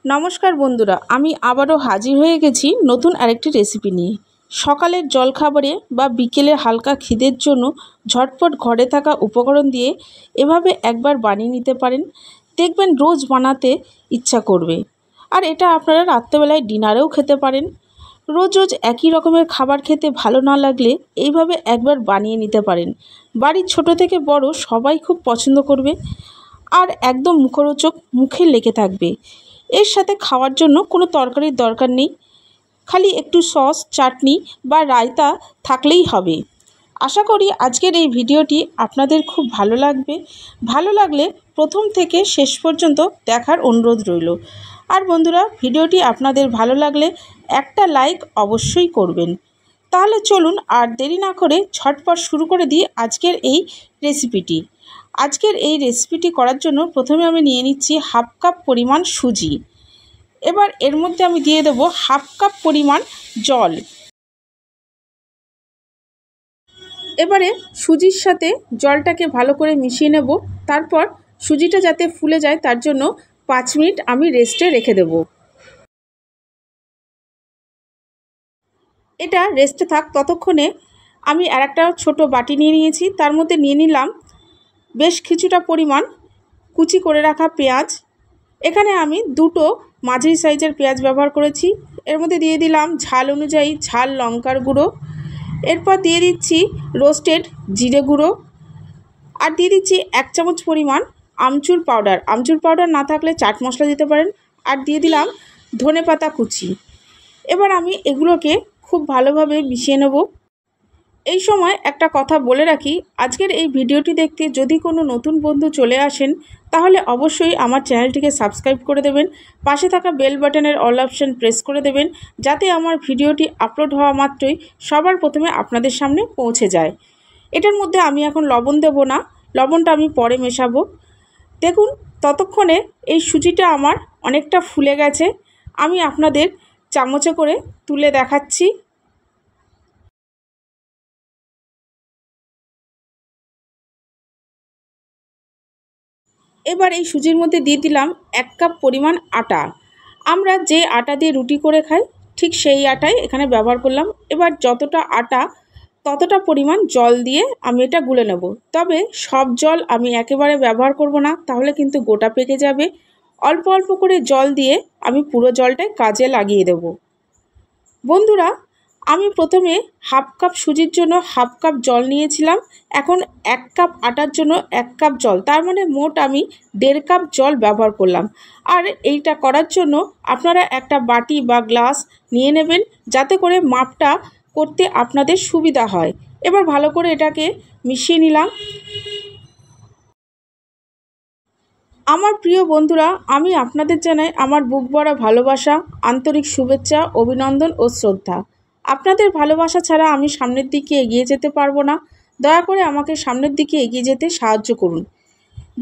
নমস্কার বন্ধুরা, আমি আবারও হাজির হয়ে গেছি নতুন আরেকটি রেসিপি নিয়ে। সকালের জলখাবারে বা বিকেলে হালকা খিদের জন্য ঝটপট ঘরে থাকা উপকরণ দিয়ে এভাবে একবার বানিয়ে নিতে পারেন। দেখবেন রোজ বানাতে ইচ্ছা করবে। আর এটা আপনারা রাত্রেবেলায় ডিনারেও খেতে পারেন। রোজ রোজ একই রকমের খাবার খেতে ভালো না লাগলে এইভাবে একবার বানিয়ে নিতে পারেন। বাড়ির ছোট থেকে বড় সবাই খুব পছন্দ করবে আর একদম মুখরোচক, মুখে লেগে থাকবে। এর সাথে খাওয়ার জন্য কোনো তরকারির দরকার নেই, খালি একটু সস, চাটনি বা রায়তা থাকলেই হবে। আশা করি আজকের এই ভিডিওটি আপনাদের খুব ভালো লাগবে। ভালো লাগলে প্রথম থেকে শেষ পর্যন্ত দেখার অনুরোধ রইল। আর বন্ধুরা, ভিডিওটি আপনাদের ভালো লাগলে একটা লাইক অবশ্যই করবেন। তাহলে চলুন আর দেরি না করে ঝটপট শুরু করে দিই আজকের এই রেসিপিটি। আজকের এই রেসিপিটি করার জন্য প্রথমে আমি নিয়ে নিচ্ছি হাফ কাপ পরিমাণ সুজি। এবার এর মধ্যে আমি দিয়ে দেবো হাফ কাপ পরিমাণ জল। এবারে সুজির সাথে জলটাকে ভালো করে মিশিয়ে নেব। তারপর সুজিটা যাতে ফুলে যায় তার জন্য 5 মিনিট আমি রেস্টে রেখে দেব। এটা রেস্টে থাক, ততক্ষণে আমি আরেকটা ছোট বাটি নিয়ে নিয়েছি। তার মধ্যে নিয়ে নিলাম বেশ কিছুটা পরিমাণ কুচি করে রাখা পেঁয়াজ। এখানে আমি দুটো মাঝারি সাইজের পেঁয়াজ ব্যবহার করেছি। এর মধ্যে দিয়ে দিলাম ঝাল অনুযায়ী ঝাল লঙ্কার গুঁড়ো। এরপর দিয়ে দিচ্ছি রোস্টেড জিরে গুঁড়ো। আর দিয়ে দিচ্ছি 1 চামচ পরিমাণ আমচুর পাউডার। আমচুর পাউডার না থাকলে চাট মশলা দিতে পারেন। আর দিয়ে দিলাম ধনেপাতা কুচি। এবার আমি এগুলোকে খুব ভালোভাবে মিশিয়ে নেব। এই সময় একটা কথা বলে রাখি, আজকের এই ভিডিওটি দেখতে যদি কোনো নতুন বন্ধু চলে আসেন তাহলে অবশ্যই আমার চ্যানেলটিকে সাবস্ক্রাইব করে দেবেন। পাশে থাকা বেল বাটনের অল অপশন প্রেস করে দেবেন, যাতে আমার ভিডিওটি আপলোড হওয়া মাত্রই সবার প্রথমে আপনাদের সামনে পৌঁছে যায়। এটার মধ্যে আমি এখন লবণ দেব না, লবণটা আমি পরে মেশাবো। দেখুন, ততক্ষণে এই সুজিটা আমার অনেকটা ফুলে গেছে। আমি আপনাদের চামচে করে তুলে দেখাচ্ছি। এবার এই সুজির মধ্যে দিয়ে দিলাম 1 কাপ পরিমাণ আটা। আমরা যে আটা দিয়ে রুটি করে খাই ঠিক সেই আটাই এখানে ব্যবহার করলাম। এবার যতটা আটা ততটা পরিমাণ জল দিয়ে আমি এটা গুলে নেব। তবে সব জল আমি একেবারে ব্যবহার করব না, তাহলে কিন্তু গোটা পেকে যাবে। অল্প অল্প করে জল দিয়ে আমি পুরো জলটাই কাজে লাগিয়ে দেব। বন্ধুরা, আমি প্রথমে হাফ কাপ সুজির জন্য হাফ কাপ জল নিয়েছিলাম। এখন 1 কাপ আটার জন্য 1 কাপ জল, তার মানে মোট আমি 1.5 কাপ জল ব্যবহার করলাম। আর এইটা করার জন্য আপনারা একটা বাটি বা গ্লাস নিয়ে নেবেন, যাতে করে মাপটা করতে আপনাদের সুবিধা হয়। এবার ভালো করে এটাকে মিশিয়ে নিলাম। আমার প্রিয় বন্ধুরা, আমি আপনাদের জানাই আমার বুক ভরা ভালোবাসা, আন্তরিক শুভেচ্ছা, অভিনন্দন ও শ্রদ্ধা। আপনাদের ভালোবাসা ছাড়া আমি সামনের দিকে এগিয়ে যেতে পারবো না। দয়া করে আমাকে সামনের দিকে এগিয়ে যেতে সাহায্য করুন।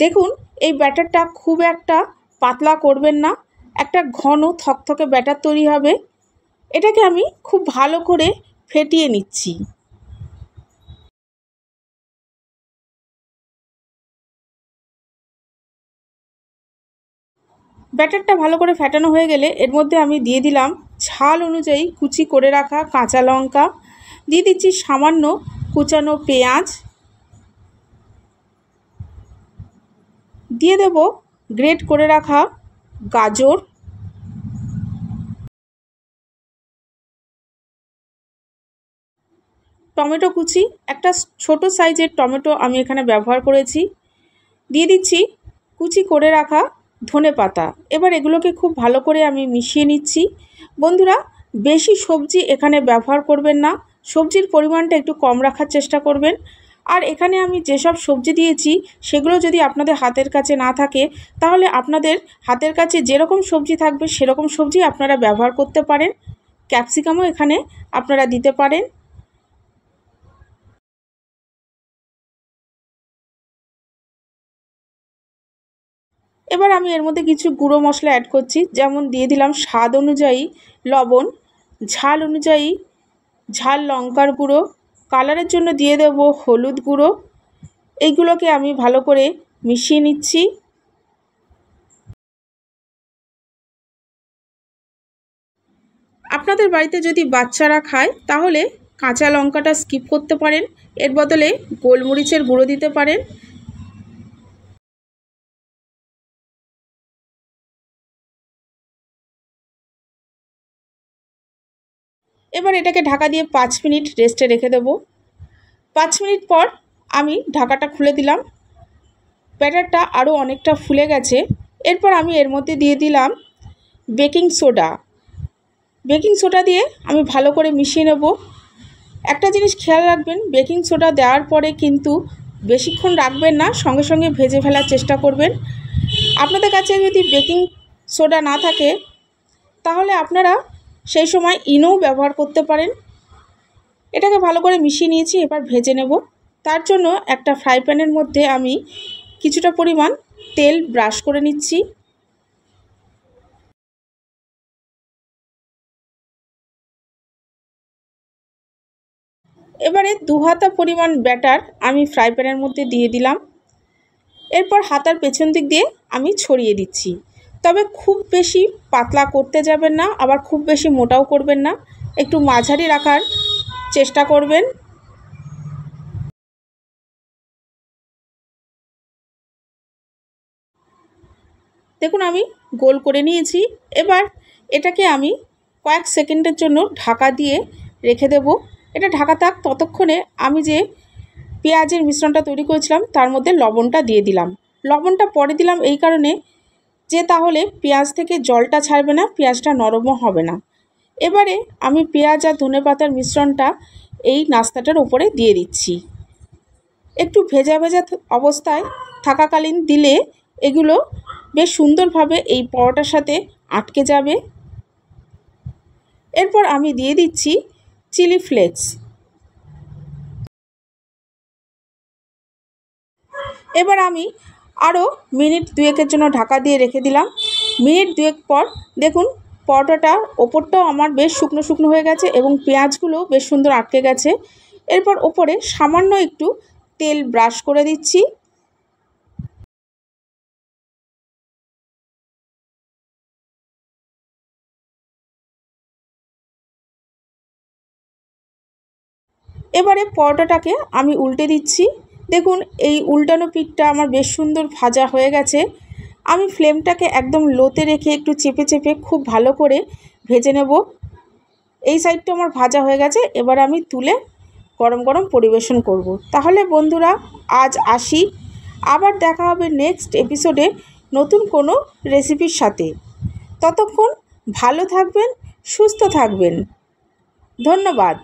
দেখুন, এই ব্যাটারটা খুব একটা পাতলা করবেন না, একটা ঘন থকথকে ব্যাটার তৈরি হবে। এটাকে আমি খুব ভালো করে ফেটিয়ে নিচ্ছি। ব্যাটারটা ভালো করে ফেটানো হয়ে গেলে এর মধ্যে আমি দিয়ে দিলাম ঝাল অনুযায়ী কুচি করে রাখা কাঁচা লঙ্কা, দিয়ে দিচ্ছি সামান্য কুচানো পেঁয়াজ, দিয়ে দেব গ্রেট করে রাখা গাজর, টমেটো কুচি, একটা ছোট সাইজের টমেটো আমি এখানে ব্যবহার করেছি, দিয়ে দিচ্ছি কুচি করে রাখা ধনেপাতা। এবার এগুলোকে খুব ভালো করে আমি মিশিয়ে নিচ্ছি। বন্ধুরা, বেশি সবজি এখানে ব্যবহার করবেন না, সবজির পরিমাণটা একটু কম রাখার চেষ্টা করবেন। আর এখানে আমি যেসব সবজি দিয়েছি সেগুলো যদি আপনাদের হাতের কাছে না থাকে, তাহলে আপনাদের হাতের কাছে যেরকম সবজি থাকবে সেরকম সবজি আপনারা ব্যবহার করতে পারেন। ক্যাপসিকামও এখানে আপনারা দিতে পারেন। এবার আমি এর মধ্যে কিছু গুঁড়ো মশলা অ্যাড করছি, যেমন দিয়ে দিলাম স্বাদ অনুযায়ী লবণ, ঝাল অনুযায়ী ঝাল লঙ্কার গুঁড়ো, কালারের জন্য দিয়ে দেব হলুদ গুঁড়ো। এইগুলোকে আমি ভালো করে মিশিয়ে নিচ্ছি। আপনাদের বাড়িতে যদি বাচ্চারা খায় তাহলে কাঁচা লঙ্কাটা স্কিপ করতে পারেন, এর বদলে গোলমরিচের গুঁড়ো দিতে পারেন। এবার এটাকে ঢাকা দিয়ে 5 মিনিট রেস্টে রেখে দেব। 5 মিনিট পর আমি ঢাকাটা খুলে দিলাম। ব্যাটারটা আরও অনেকটা ফুলে গেছে। এরপর আমি এর মধ্যে দিয়ে দিলাম বেকিং সোডা। বেকিং সোডা দিয়ে আমি ভালো করে মিশিয়ে নেব। একটা জিনিস খেয়াল রাখবেন, বেকিং সোডা দেওয়ার পরে কিন্তু বেশিক্ষণ রাখবেন না, সঙ্গে সঙ্গে ভেজে ফেলার চেষ্টা করবেন। আপনাদের কাছে যদি বেকিং সোডা না থাকে তাহলে আপনারা সেই সময় ইনোও ব্যবহার করতে পারেন। এটাকে ভালো করে মিশিয়ে নিয়েছি, এবার ভেজে নেব। তার জন্য একটা ফ্রাই প্যানের মধ্যে আমি কিছুটা পরিমাণ তেল ব্রাশ করে নিচ্ছি। এবারে 2 হাতা পরিমাণ ব্যাটার আমি ফ্রাই প্যানের মধ্যে দিয়ে দিলাম। এরপর হাতার পেছন দিক দিয়ে আমি ছড়িয়ে দিচ্ছি। তবে খুব বেশি পাতলা করতে যাবেন না, আবার খুব বেশি মোটাও করবেন না, একটু মাঝারি রাখার চেষ্টা করবেন। দেখুন আমি গোল করে নিয়েছি। এবার এটাকে আমি কয়েক সেকেন্ডের জন্য ঢাকা দিয়ে রেখে দেব। এটা ঢাকা থাক, ততক্ষণে আমি যে পেঁয়াজের মিশ্রণটা তৈরি করেছিলাম তার মধ্যে লবণটা দিয়ে দিলাম। লবণটা পরে দিলাম এই কারণে যে তাহলে পেঁয়াজ থেকে জলটা ছাড়বে না, পেঁয়াজটা নরমও হবে না। এবারে আমি পেঁয়াজ আর ধনেপাতার মিশ্রণটা এই নাস্তাটার উপরে দিয়ে দিচ্ছি। একটু ভেজা ভেজা অবস্থায় থাকাকালীন দিলে এগুলো বেশ সুন্দরভাবে এই পরোটার সাথে আটকে যাবে। এরপর আমি দিয়ে দিচ্ছি চিলি ফ্লেক্স। এবার আমি আরও মিনিট 2-এর জন্য ঢাকা দিয়ে রেখে দিলাম। মিনিট 2 পর দেখুন পরোটাটার ওপরটাও আমার বেশ শুকনো শুকনো হয়ে গেছে এবং পেঁয়াজগুলো বেশ সুন্দর আটকে গেছে। এরপর ওপরে সামান্য একটু তেল ব্রাশ করে দিচ্ছি। এবারে পরোটাটাকে আমি উল্টে দিচ্ছি। দেখুন এই উল্টানো পিঠটা আমার বেশ সুন্দর ভাজা হয়ে গেছে। আমি ফ্লেমটাকে একদম লোতে রেখে একটু চেপে চেপে খুব ভালো করে ভেজে নেব। এই সাইডটা আমার ভাজা হয়ে গেছে, এবার আমি তুলে গরম গরম পরিবেশন করব। তাহলে বন্ধুরা আজ আসি, আবার দেখা হবে নেক্সট এপিসোডে নতুন কোনো রেসিপির সাথে। ততক্ষণ ভালো থাকবেন, সুস্থ থাকবেন। ধন্যবাদ।